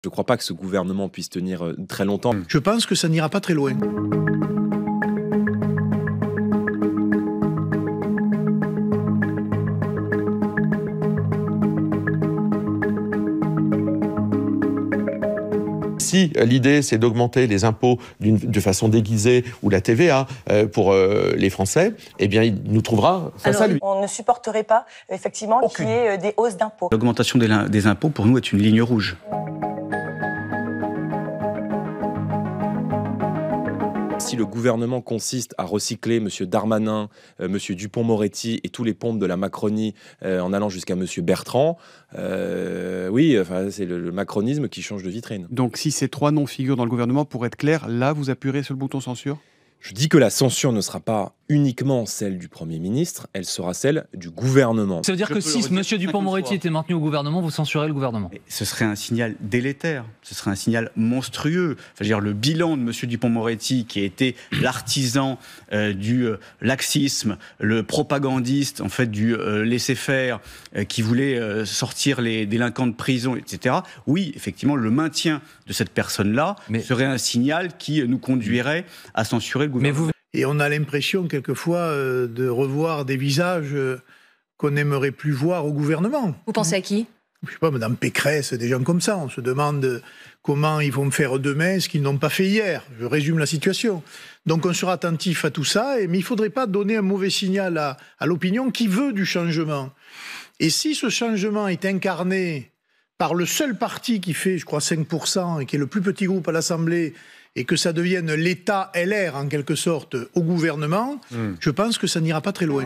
Je ne crois pas que ce gouvernement puisse tenir très longtemps. Je pense que ça n'ira pas très loin. Si l'idée c'est d'augmenter les impôts de façon déguisée ou la TVA pour les Français, eh bien il nous trouvera face à lui. On ne supporterait pas effectivement qu'il y ait des hausses d'impôts. L'augmentation des impôts pour nous est une ligne rouge. Si le gouvernement consiste à recycler M. Darmanin, M. Dupond-Moretti et tous les pompes de la Macronie en allant jusqu'à M. Bertrand, oui, enfin, c'est le macronisme qui change de vitrine. Donc si ces trois noms figurent dans le gouvernement, pour être clair, là vous appuierez sur le bouton censure ? Je dis que la censure ne sera pas uniquement celle du Premier ministre, elle sera celle du gouvernement. Ça veut dire que si M. Dupond-Moretti était maintenu au gouvernement, vous censurez le gouvernement ? Ce serait un signal délétère, ce serait un signal monstrueux. Enfin, dire, le bilan de M. Dupond-Moretti, qui a été l'artisan du laxisme, le propagandiste en fait, du laisser-faire, qui voulait sortir les délinquants de prison, etc. Oui, effectivement, le maintien de cette personne-là serait un signal qui nous conduirait à censurer le gouvernement. Et on a l'impression, quelquefois, de revoir des visages qu'on n'aimerait plus voir au gouvernement. Vous pensez à qui ? Je sais pas, Mme Pécresse, des gens comme ça. On se demande comment ils vont faire demain ce qu'ils n'ont pas fait hier. Je résume la situation. Donc on sera attentif à tout ça, mais il ne faudrait pas donner un mauvais signal à l'opinion qui veut du changement. Et si ce changement est incarné par le seul parti qui fait, je crois, 5%, et qui est le plus petit groupe à l'Assemblée, et que ça devienne l'État LR, en quelque sorte, au gouvernement, je pense que ça n'ira pas très loin.